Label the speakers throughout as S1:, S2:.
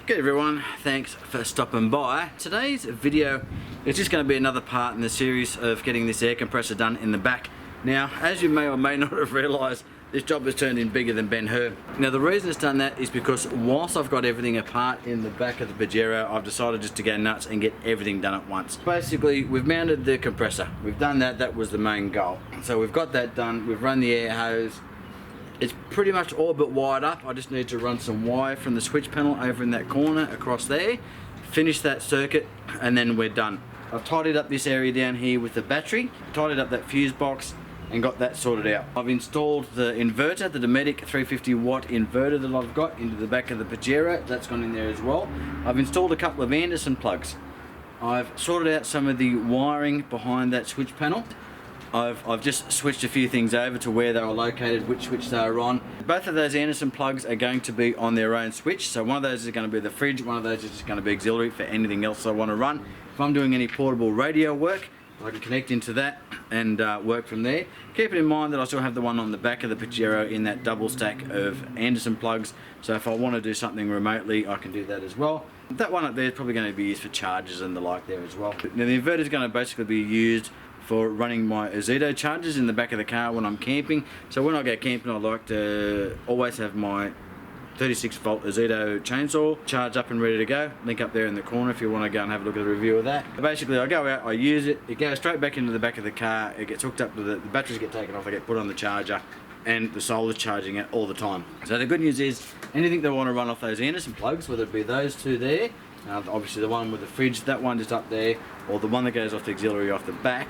S1: Good everyone, thanks for stopping by. Today's video is just going to be another part in the series of getting this air compressor done in the back. Now, as you may or may not have realised, this job has turned in bigger than Ben-Hur. Now the reason it's done that is because whilst I've got everything apart in the back of the Pajero, I've decided just to go nuts and get everything done at once. Basically, we've mounted the compressor. We've done that, that was the main goal. So we've got that done, we've run the air hose. It's pretty much all but wired up. I just need to run some wire from the switch panel over in that corner across there, finish that circuit, and then we're done. I've tidied up this area down here with the battery, tidied up that fuse box, and got that sorted out. I've installed the inverter, the dometic 350 watt inverter that I've got into the back of the Pajero. That's gone in there as well. I've installed a couple of Anderson plugs. I've sorted out some of the wiring behind that switch panel. I've just switched a few things over to where they were located, which switch they are on. Both of those Anderson plugs are going to be on their own switch. So one of those is going to be the fridge, one of those is just going to be auxiliary for anything else I want to run. If I'm doing any portable radio work, I can connect into that and work from there. Keeping in mind that I still have the one on the back of the Pajero in that double stack of Anderson plugs. So if I want to do something remotely, I can do that as well. That one up there is probably going to be used for chargers and the like there as well. Now the inverter is going to basically be used for running my Ozito chargers in the back of the car when I'm camping. So when I go camping, I like to always have my 36 volt Ozito chainsaw charged up and ready to go. Link up there in the corner if you want to go and have a look at the review of that. But basically I go out, I use it, it goes straight back into the back of the car, it gets hooked up to the batteries get taken off, they get put on the charger, and the solar's charging it all the time. So the good news is, anything that I want to run off those Anderson plugs, whether it be those two there, obviously the one with the fridge, that one just up there, or the one that goes off the auxiliary off the back,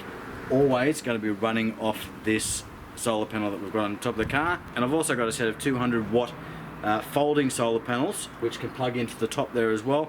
S1: always going to be running off this solar panel that we've got on top of the car. And I've also got a set of 200 watt folding solar panels which can plug into the top there as well,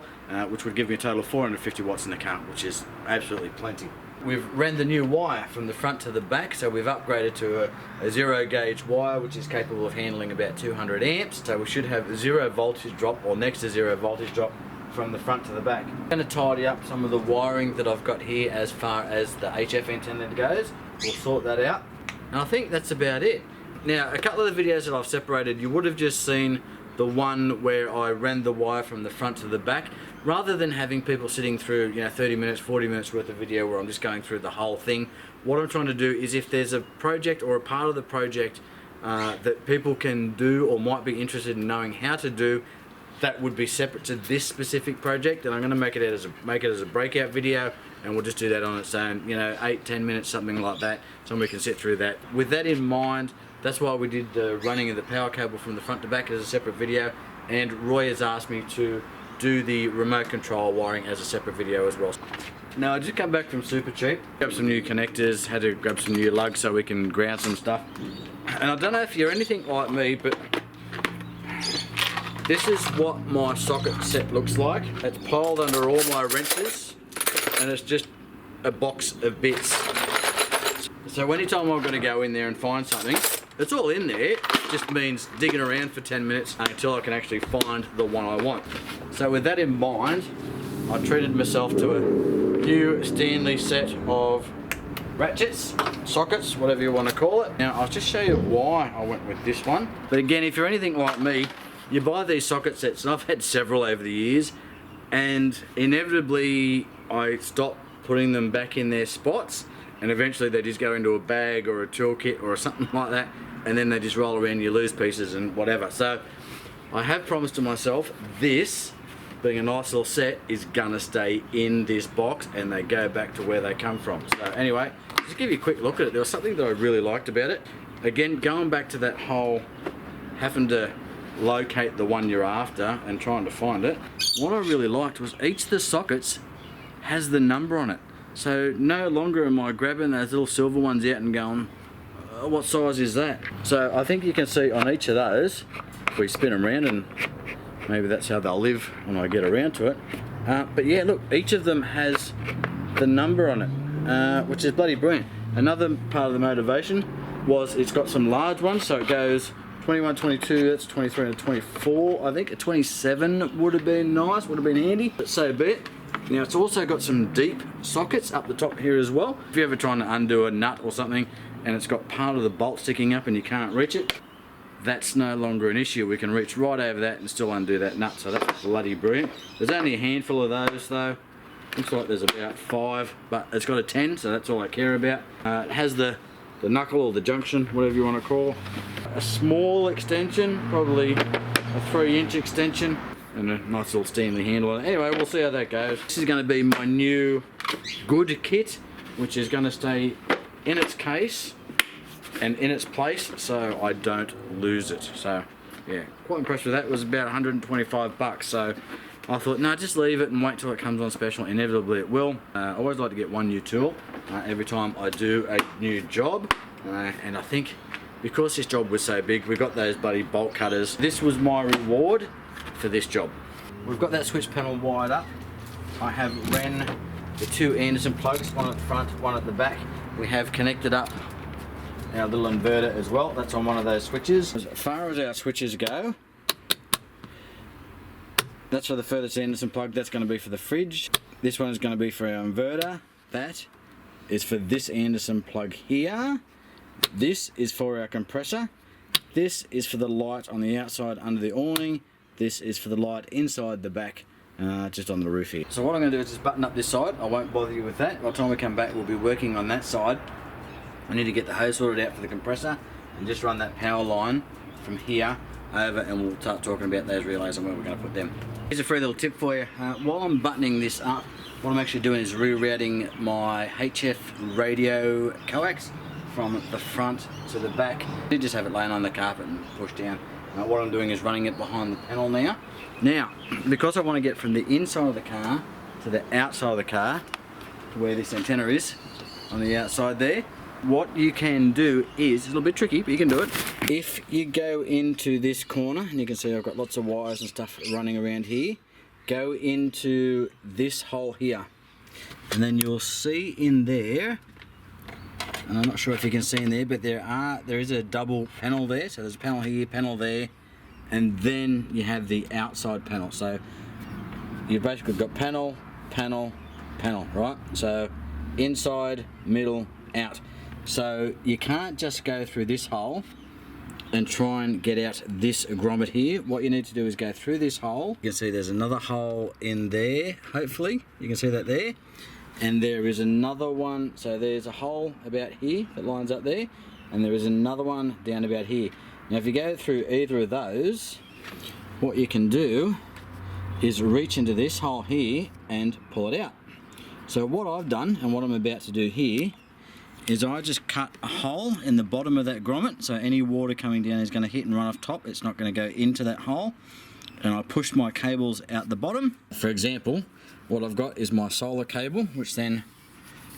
S1: which would give me a total of 450 watts in the car, which is absolutely plenty. We've ran the new wire from the front to the back, so we've upgraded to a 0 gauge wire which is capable of handling about 200 amps, so we should have 0 voltage drop or next to 0 voltage drop from the front to the back. I'm going to tidy up some of the wiring that I've got here as far as the HF antenna goes. We'll sort that out, and I think that's about it. Now, a couple of the videos that I've separated, you would have just seen the one where I ran the wire from the front to the back, rather than having people sitting through 30 minutes, 40 minutes worth of video where I'm just going through the whole thing. What I'm trying to do is, if there's a project or a part of the project that people can do or might be interested in knowing how to do, that would be separate to this specific project, and I'm going to make it as a breakout video, and we'll just do that on its own, 8-10 minutes, something like that, so we can sit through that. With that in mind, that's why we did the running of the power cable from the front to back as a separate video, and Roy has asked me to do the remote control wiring as a separate video as well. Now, I just come back from Super Cheap, grabbed some new connectors, had to grab some new lugs so we can ground some stuff, and I don't know if you're anything like me, but this is what my socket set looks like. It's piled under all my wrenches, and it's just a box of bits. So anytime I've got to go in there and find something, it's all in there. It just means digging around for 10 minutes until I can actually find the one I want. So with that in mind, I treated myself to a new Stanley set of ratchets, sockets, whatever you want to call it. Now, I'll just show you why I went with this one. But again, if you're anything like me, you buy these socket sets, and I've had several over the years, and inevitably I stop putting them back in their spots, and eventually they just go into a bag or a toolkit or something like that, and then they just roll around, you lose pieces and whatever. So I have promised to myself, this being a nice little set is gonna stay in this box, and they go back to where they come from. So anyway, just give you a quick look at it. There was something that I really liked about it. Again, going back to that whole having to locate the one you're after and trying to find it, what I really liked was each of the sockets has the number on it. So no longer am I grabbing those little silver ones out and going, what size is that? So I think you can see on each of those, if we spin them around, and maybe that's how they'll live when I get around to it. But yeah, look, each of them has the number on it, which is bloody brilliant. Another part of the motivation was it's got some large ones, so it goes 21, 22, that's 23 and 24. I think a 27 would have been nice, would have been handy, but so be it. Now, it's also got some deep sockets up the top here as well. If you're ever trying to undo a nut or something and it's got part of the bolt sticking up and you can't reach it, that's no longer an issue. We can reach right over that and still undo that nut, so that's bloody brilliant. There's only a handful of those though. Looks like there's about 5, but it's got a 10, so that's all I care about. It has the knuckle or the junction, whatever you want to call. A small extension, probably a 3-inch extension, and a nice little Stanley handle. Anyway, we'll see how that goes. This is going to be my new good kit, which is going to stay in its case and in its place so I don't lose it. So yeah, quite impressed with that. It was about 125 bucks, so I thought, no, just leave it and wait till it comes on special. Inevitably it will. I always like to get one new tool every time I do a new job, and I think because this job was so big, we got those bloody bolt cutters. This was my reward for this job. We've got that switch panel wired up. I have ran the 2 Anderson plugs, one at the front, one at the back. We have connected up our little inverter as well. That's on one of those switches. As far as our switches go, that's for the furthest Anderson plug. That's going to be for the fridge. This one is going to be for our inverter. That is for this Anderson plug here. This is for our compressor. This is for the light on the outside under the awning. This is for the light inside the back, just on the roof here. So what I'm going to do is just button up this side. I won't bother you with that. By the time we come back, we'll be working on that side. I need to get the hose sorted out for the compressor and just run that power line from here over, and we'll start talking about those relays and where we're going to put them. Here's a free little tip for you. While I'm buttoning this up, what I'm actually doing is rerouting my HF radio coax from the front to the back. I did just have it laying on the carpet and pushed down. What I'm doing is running it behind the panel now. Now, because I want to get from the inside of the car to the outside of the car, to where this antenna is, on the outside there, what you can do is, it's a little bit tricky, but you can do it. If you go into this corner, and you can see I've got lots of wires and stuff running around here, go into this hole here, and then you'll see in there, and I'm not sure if you can see in there, but there is a double panel there. So there's a panel here, panel there, and then you have the outside panel. So you've basically got panel, panel, panel, right? So inside, middle, out. So you can't just go through this hole and try and get out this grommet here. What you need to do is go through this hole. You can see there's another hole in there, hopefully. You can see that there. And there is another one, so there's a hole about here that lines up there, and there is another one down about here. Now if you go through either of those, what you can do is reach into this hole here and pull it out. So what I've done, and what I'm about to do here, is I just cut a hole in the bottom of that grommet, so any water coming down is going to hit and run off top. It's not going to go into that hole. And I push my cables out the bottom. For example, what I've got is my solar cable, which then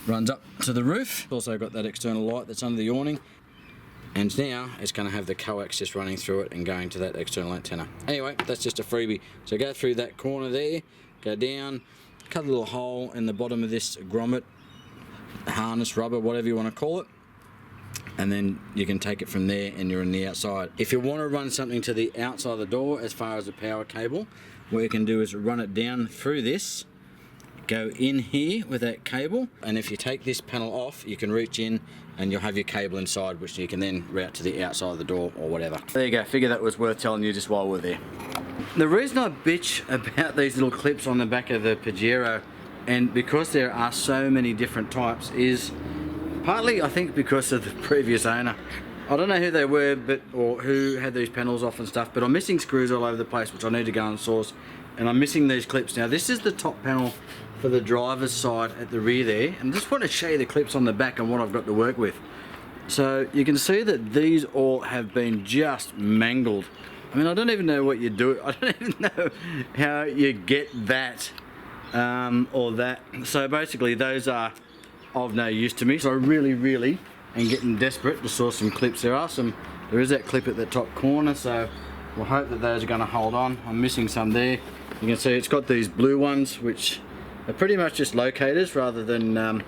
S1: runs up to the roof. Also got that external light that's under the awning. And now it's going to have the coax just running through it and going to that external antenna. Anyway, that's just a freebie. So go through that corner there, go down, cut a little hole in the bottom of this grommet, harness, rubber, whatever you want to call it, and then you can take it from there and you're on the outside. If you want to run something to the outside of the door as far as the power cable, what you can do is run it down through this, go in here with that cable, and if you take this panel off, you can reach in and you'll have your cable inside, which you can then route to the outside of the door or whatever. There you go, figure that was worth telling you just while we're there. The reason I bitch about these little clips on the back of the Pajero, and because there are so many different types, is partly I think because of the previous owner. I don't know who they were, or who had these panels off and stuff, but I'm missing screws all over the place, which I need to go and source, and I'm missing these clips. Now this is the top panel for the driver's side at the rear there, and I just want to show you the clips on the back and what I've got to work with. So you can see that these all have been just mangled. I mean, I don't even know what you do. I don't even know how you get that or that. So basically those are of no use to me. So I really am getting desperate to source some clips. There is that clip at the top corner, so we'll hope that those are going to hold on. I'm missing some there. You can see it's got these blue ones, which are pretty much just locators rather than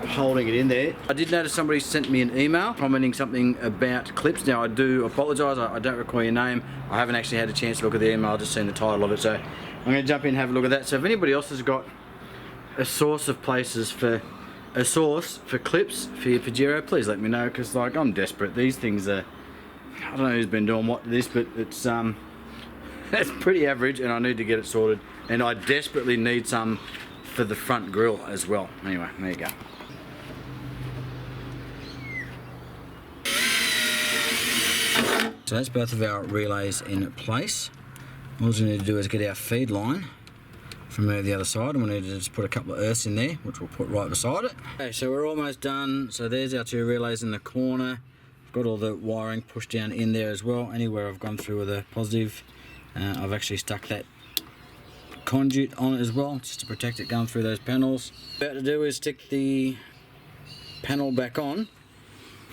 S1: holding it in there. I did notice somebody sent me an email commenting something about clips. Now I do apologise, I don't recall your name. I haven't actually had a chance to look at the email, I've just seen the title of it, so I'm going to jump in and have a look at that. So if anybody else has got a source of places for clips for your Pajero, please let me know, because like I'm desperate. These things are I don't know who's been doing what to this, but it's pretty average, and I need to get it sorted. And I desperately need some for the front grille as well. Anyway, there you go. So that's both of our relays in place. All we need to do is get our feed line from the other side, and we need to just put a couple of earths in there, which we'll put right beside it. Okay, so we're almost done. So there's our two relays in the corner. Got all the wiring pushed down in there as well. Anywhere I've gone through with a positive, I've actually stuck that conduit on it as well, just to protect it going through those panels. What we're about to do is stick the panel back on,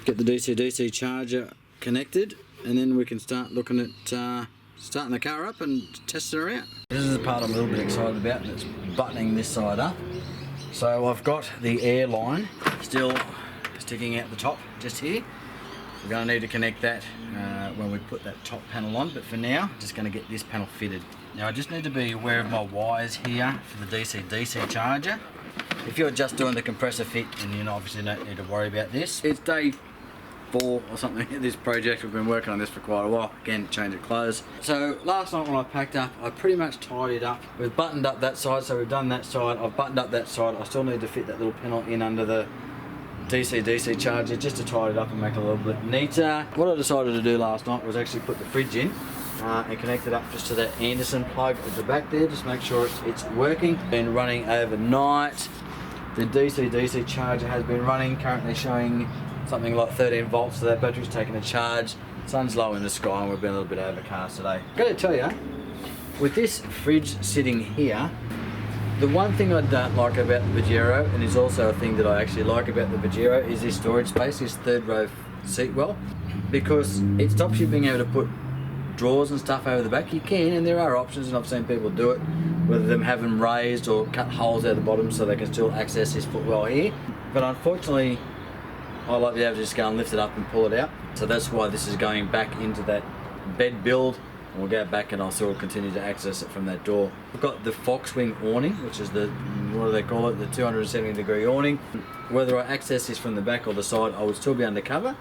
S1: get the dcdc charger connected, and then we can start looking at starting the car up and testing her out. This is the part I'm a little bit excited about, and it's buttoning this side up. So I've got the air line still sticking out the top just here. We're going to need to connect that when we put that top panel on, but for now, just going to get this panel fitted. Now I just need to be aware of my wires here for the dcdc charger. If you're just doing the compressor fit, then you obviously don't need to worry about this. It's day 4 or something in this project. We've been working on this for quite a while. Again, change of clothes. So last night when I packed up, I pretty much tidied up. We've buttoned up that side, so we've done that side. I've buttoned up that side. I still need to fit that little panel in under the dcdc charger just to tidy it up and make it a little bit neater. What I decided to do last night was actually put the fridge in and connect it up just to that Anderson plug at the back there, just make sure it's working. Been running overnight. The dcdc charger has been running, currently showing something like 13 volts, so that battery's taking a charge. Sun's low in the sky and we've been a little bit overcast today. I've got to tell you, with this fridge sitting here, the one thing I don't like about the Pajero, and is also a thing that I actually like about the Pajero, is this storage space, this third row seat well, because it stops you being able to put drawers and stuff over the back. You can, and there are options, and I've seen people do it, whether them have them raised or cut holes out the bottom so they can still access this footwell here. But unfortunately, I like to be able to just go and lift it up and pull it out. So that's why this is going back into that bed build. And we'll go back and I'll still continue to access it from that door. We've got the Foxwing awning, which is the, what do they call it, the 270-degree awning. Whether I access this from the back or the side, I would still be undercover.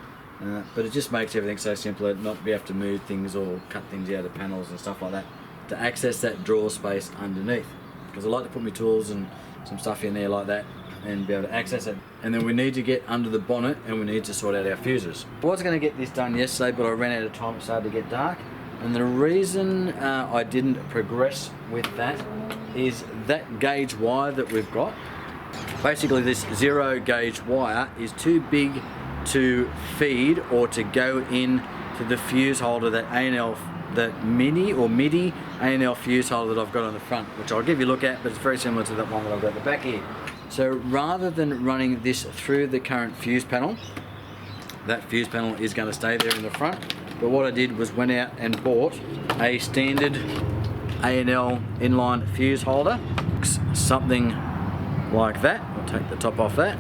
S1: But it just makes everything so simpler, not be able to move things or cut things out of panels and stuff like that, to access that drawer space underneath. Because I like to put my tools and some stuff in there like that and be able to access it. And then we need to get under the bonnet and we need to sort out our fuses. I was going to get this done yesterday, but I ran out of time. It started to get dark. And the reason I didn't progress with that is that gauge wire that we've got. Basically this 0 gauge wire is too big to feed or to go in to the fuse holder, that A&L, that mini or MIDI A&L fuse holder that I've got on the front, which I'll give you a look at, but it's very similar to that one that I've got at the back here. So rather than running this through the current fuse panel, that fuse panel is going to stay there in the front. But what I did was went out and bought a standard A&L inline fuse holder, something like that. I'll take the top off that.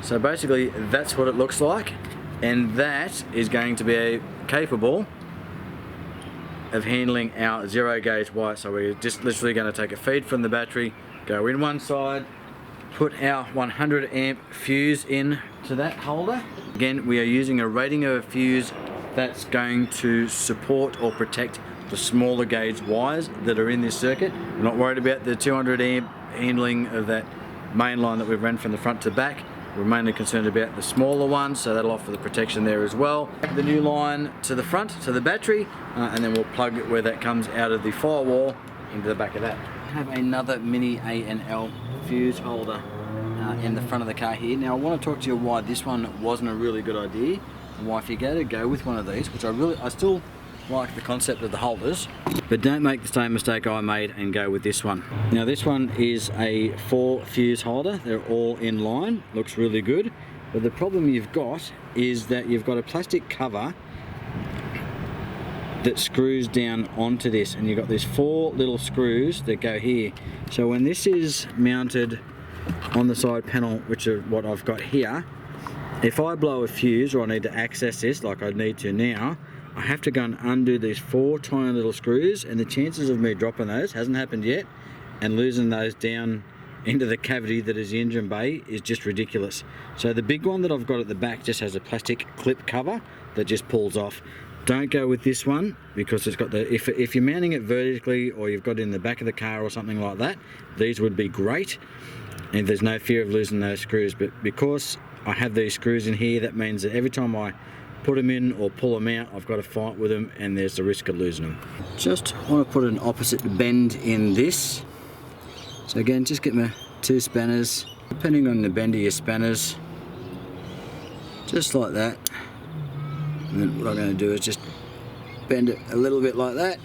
S1: So basically that's what it looks like, and that is going to be capable of handling our 0 gauge wire. So we're just literally going to take a feed from the battery, go in one side, put our 100 amp fuse in to that holder. Again, we are using a rating of a fuse that's going to support or protect the smaller gauge wires that are in this circuit. We're not worried about the 200 amp handling of that main line that we've run from the front to back. We're mainly concerned about the smaller ones, so that'll offer the protection there as well. The new line to the front, to the battery, and then we'll plug it where that comes out of the firewall into the back of that. I have another mini A&L fuse holder in the front of the car here. Now I want to talk to you why this one wasn't a really good idea, and why if you go with one of these, which I still like the concept of the holders, but don't make the same mistake I made and go with this one. Now this one is a 4 fuse holder. They're all in line, looks really good, but the problem you've got is that you've got a plastic cover that screws down onto this, and you've got these 4 little screws that go here. So when this is mounted on the side panel, which is what I've got here, if I blow a fuse or I need to access this like I need to now, I have to go and undo these 4 tiny little screws, and the chances of me dropping those hasn't happened yet, and losing those down into the cavity that is the engine bay is just ridiculous. So the big one that I've got at the back just has a plastic clip cover that just pulls off. Don't go with this one because it's got the, if you're mounting it vertically or you've got it in the back of the car or something like that, these would be great and there's no fear of losing those screws. But because I have these screws in here, that means that every time I put them in or pull them out, I've got to fight with them and there's the risk of losing them. Just want to put an opposite bend in this. So again, just get my 2 spanners, depending on the bend of your spanners, just like that. And then what I'm going to do is just bend it a little bit like that.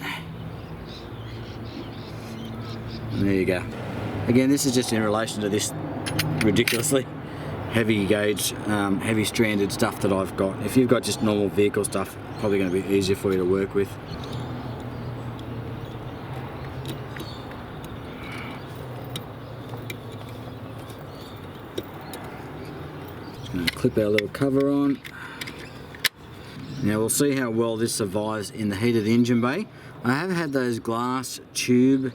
S1: And there you go. Again, this is just in relation to this ridiculously heavy gauge, heavy stranded stuff that I've got. If you've got just normal vehicle stuff, probably going to be easier for you to work with. Just going to clip our little cover on. Now we'll see how well this survives in the heat of the engine bay. I have had those glass tube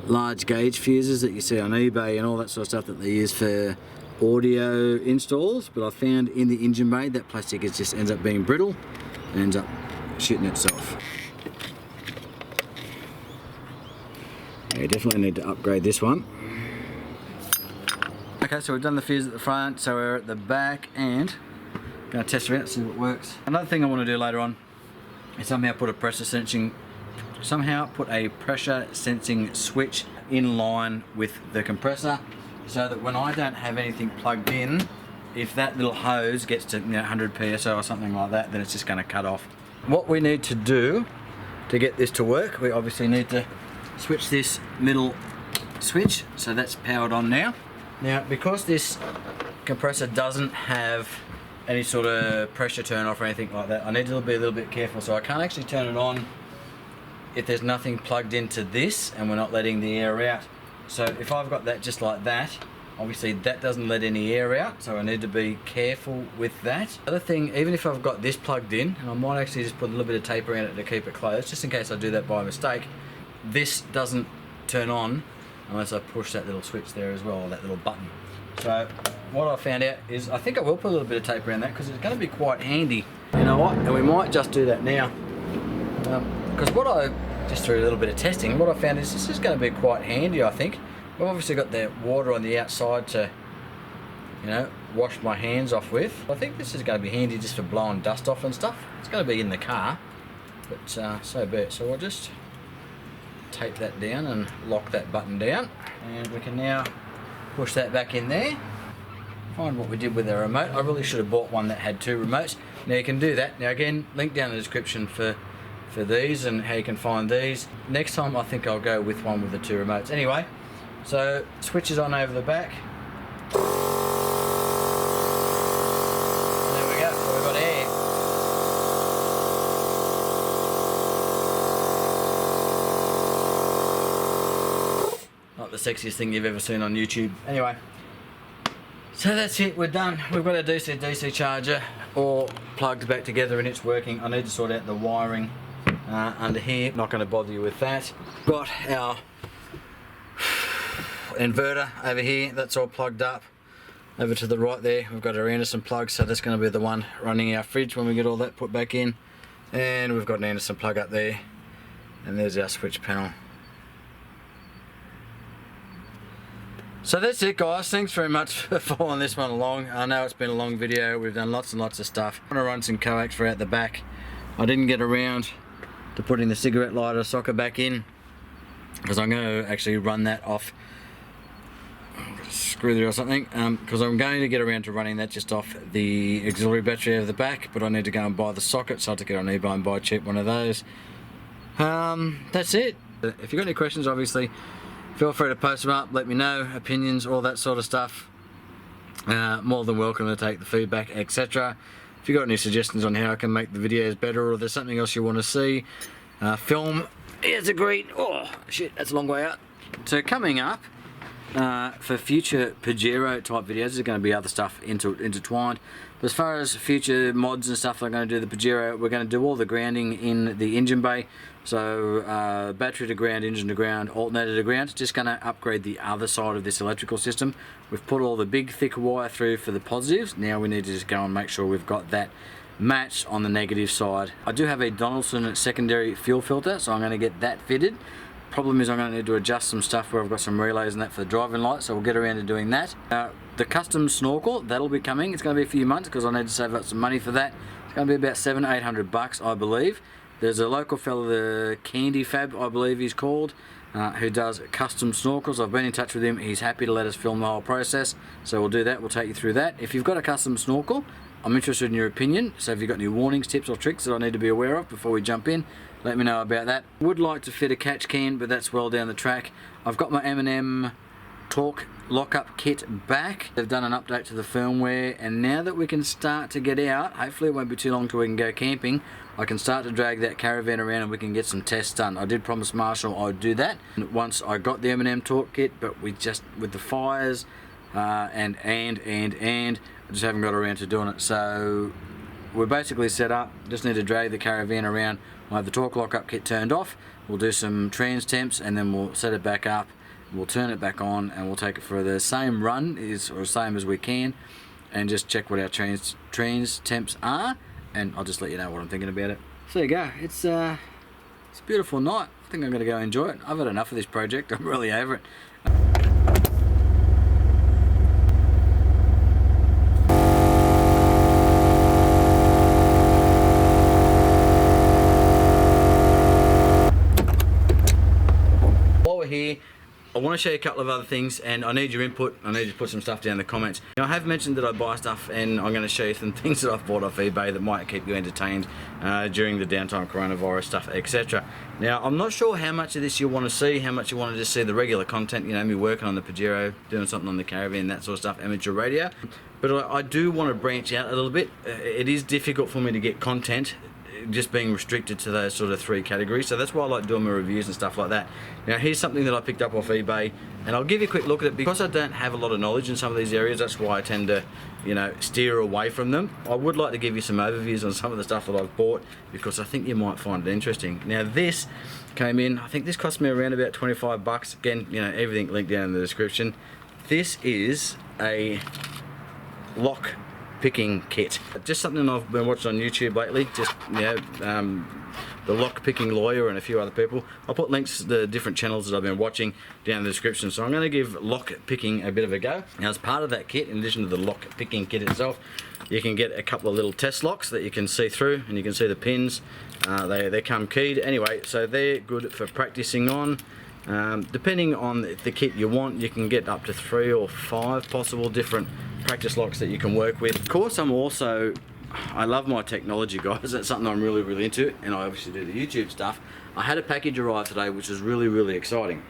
S1: large gauge fuses that you see on eBay and all that sort of stuff that they use for audio installs, but I found in the engine bay that plastic just ends up being brittle and ends up shooting itself. Yeah, definitely need to upgrade this one. Okay, so we've done the fuse at the front, so we're at the back and going to test it out, see what works. Another thing I want to do later on is somehow put a pressure sensing switch in line with the compressor, so that when I don't have anything plugged in, if that little hose gets to 100 psi or something like that, then it's just going to cut off. What we need to do to get this to work, we obviously need to switch this middle switch, so that's powered on now. Now, because this compressor doesn't have any sort of pressure turn off or anything like that, I need to be a little bit careful, so I can't actually turn it on if there's nothing plugged into this and we're not letting the air out. So if I've got that just like that, obviously that doesn't let any air out, so I need to be careful with that. The other thing, even if I've got this plugged in, and I might actually just put a little bit of tape around it to keep it closed, just in case I do that by mistake, this doesn't turn on unless I push that little switch there as well, or that little button. So what I found out is I think I will put a little bit of tape around that because it's going to be quite handy. You know what, and we might just do that now. Because what I, just through a little bit of testing, what I found is this is going to be quite handy, I think. We've obviously got the water on the outside to, you know, wash my hands off with. I think this is going to be handy just for blowing dust off and stuff. It's going to be in the car, but so be it. So I'll just tape that down and lock that button down. And we can now push that back in there. Find what we did with the remote. I really should have bought one that had 2 remotes. Now you can do that. Now again, link down in the description for these and how you can find these. Next time I think I'll go with one with the 2 remotes. Anyway, so switch is on over the back. There we go, so we've got air. Not the sexiest thing you've ever seen on YouTube. Anyway, so that's it, we're done. We've got a dcdc charger all plugged back together and it's working. I need to sort out the wiring under here, not going to bother you with that. Got our inverter over here, that's all plugged up. Over to the right there, we've got our Anderson plug, so that's going to be the one running our fridge when we get all that put back in. And we've got an Anderson plug up there, and there's our switch panel. So that's it, guys. Thanks very much for following this one along. I know it's been a long video, we've done lots and lots of stuff. I'm going to run some coax for out the back. I didn't get around to putting the cigarette lighter socket back in because I'm going to actually run that off, screw there or something, because I'm going to get around to running that just off the auxiliary battery out of the back, but I need to go and buy the socket, so I have to get on eBay and buy a cheap one of those. That's it. If you've got any questions, obviously feel free to post them up, let me know, opinions, all that sort of stuff. More than welcome to take the feedback, etc. If you've got any suggestions on how I can make the videos better, or there's something else you want to see, film, here's a green, oh shit, that's a long way out. So coming up, For future Pajero type videos, there's going to be other stuff intertwined. But as far as future mods and stuff I'm going to do the Pajero, we're going to do all the grounding in the engine bay. So battery to ground, engine to ground, alternator to ground. Just going to upgrade the other side of this electrical system. We've put all the big thick wire through for the positives. Now we need to just go and make sure we've got that matched on the negative side. I do have a Donaldson secondary fuel filter, so I'm going to get that fitted. Problem is I'm going to need to adjust some stuff where I've got some relays and that for the driving light, so we'll get around to doing that. The custom snorkel, that'll be coming. It's going to be a few months because I need to save up some money for that. It's going to be about $700-800 bucks, I believe. There's a local fella, the Candy Fab, I believe he's called, who does custom snorkels. I've been in touch with him. He's happy to let us film the whole process, so we'll do that. We'll take you through that. If you've got a custom snorkel, I'm interested in your opinion. So if you've got any warnings, tips or tricks that I need to be aware of before we jump in, let me know about that. Would like to fit a catch can, but that's well down the track. I've got my M&M torque lockup kit back. They've done an update to the firmware, and now that we can start to get out, hopefully it won't be too long till we can go camping, I can start to drag that caravan around and we can get some tests done. I did promise Marshall I'd do that once I got the M&M torque kit, but we just, with the fires and I just haven't got around to doing it. So we're basically set up, just need to drag the caravan around. We'll have the torque lockup kit turned off, we'll do some trans temps, and then we'll set it back up, we'll turn it back on, and we'll take it for the same run, or same as we can, and just check what our trans temps are, and I'll just let you know what I'm thinking about it. So there you go, it's a beautiful night. I think I'm going to go enjoy it. I've had enough of this project, I'm really over it. Here, I want to show you a couple of other things, and I need your input. I need you to put some stuff down in the comments. Now, I have mentioned that I buy stuff, and I'm going to show you some things that I've bought off eBay that might keep you entertained during the downtime, coronavirus stuff, etc. Now, I'm not sure how much of this you want to see, how much you want to just see the regular content, you know, me working on the Pajero, doing something on the caravan, that sort of stuff, amateur radio. But I do want to branch out a little bit. It is difficult for me to get content just being restricted to those sort of three categories, so that's why I like doing my reviews and stuff like that. Now here's something that I picked up off eBay, and I'll give you a quick look at it. Because I don't have a lot of knowledge in some of these areas, that's why I tend to, you know, steer away from them. I would like to give you some overviews on some of the stuff that I've bought, because I think you might find it interesting. Now this came in, I think this cost me around about 25 bucks. Again, you know, everything linked down in the description. This is a lock picking kit. Just something I've been watching on YouTube lately, just, you know, the lock picking lawyer and a few other people. I'll put links to the different channels that I've been watching down in the description. So I'm going to give lock picking a bit of a go. Now as part of that kit, in addition to the lock picking kit itself, you can get a couple of little test locks that you can see through, and you can see the pins. They come keyed. Anyway, so they're good for practicing on. Depending on the kit you want, you can get up to 3 or 5 possible different practice locks that you can work with. Of course, I love my technology, guys. That's something I'm really into, and I obviously do the YouTube stuff. I had a package arrive today, which is really exciting,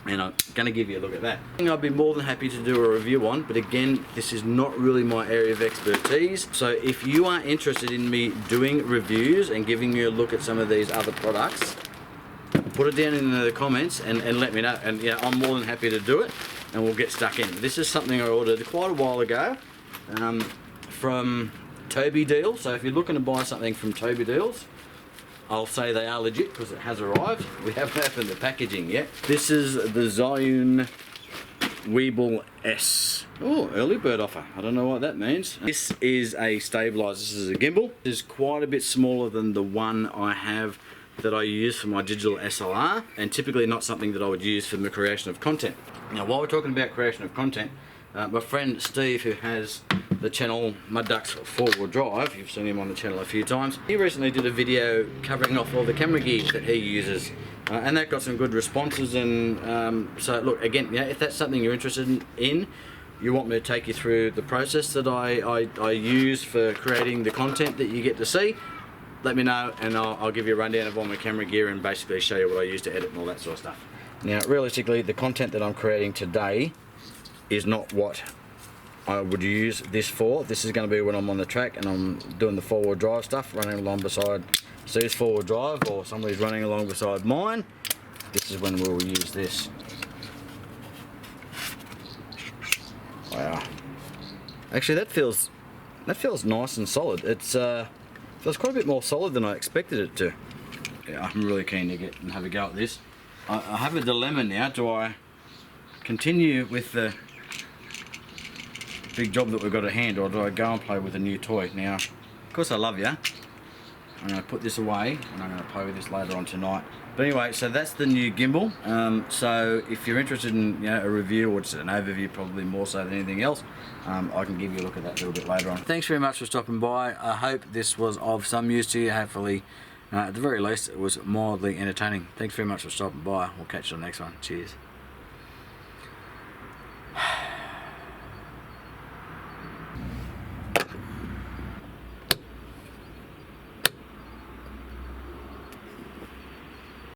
S1: and I'm going to give you a look at that. I'd be more than happy to do a review on, but again, this is not really my area of expertise. So if you are interested in me doing reviews and giving you a look at some of these other products, put it down in the comments and let me know, and yeah, I'm more than happy to do it, and we'll get stuck in. This is something I ordered quite a while ago from Toby Deal. So if you're looking to buy something from Toby Deals, I'll say they are legit because it has arrived. We haven't opened the packaging yet. This is the Zhiyun Weeble S. Oh, early bird offer. I don't know what that means. This is a stabilizer. This is a gimbal. It's quite a bit smaller than the one I have that I use for my digital SLR, and typically not something that I would use for the creation of content. Now while we're talking about creation of content, my friend Steve, who has the channel Mud Ducks 4-wheel drive, you've seen him on the channel a few times, he recently did a video covering off all the camera gear that he uses, and that got some good responses. And so look, again, you know, if that's something you're interested in, you want me to take you through the process that I use for creating the content that you get to see, let me know, and I'll give you a rundown of all my camera gear and basically show you what I use to edit and all that sort of stuff. Now realistically, the content that I'm creating today is not what I would use this for. This is going to be when I'm on the track and I'm doing the 4-wheel drive stuff, running along beside Steve's 4-wheel drive, or somebody's running along beside mine. This is when we'll use this. Wow. Actually, that feels nice and solid. It's feels quite a bit more solid than I expected it to. Yeah, I'm really keen to get and have a go at this. I have a dilemma now. Do I continue with the big job that we've got at hand, or do I go and play with a new toy? Now, of course I love you. I'm going to put this away and I'm going to play with this later on tonight. But anyway, so that's the new gimbal. So if you're interested in a review or just an overview, probably more so than anything else, I can give you a look at that a little bit later on. Thanks very much for stopping by. I hope this was of some use to you. Hopefully, at the very least, it was mildly entertaining. Thanks very much for stopping by. We'll catch you on the next one. Cheers.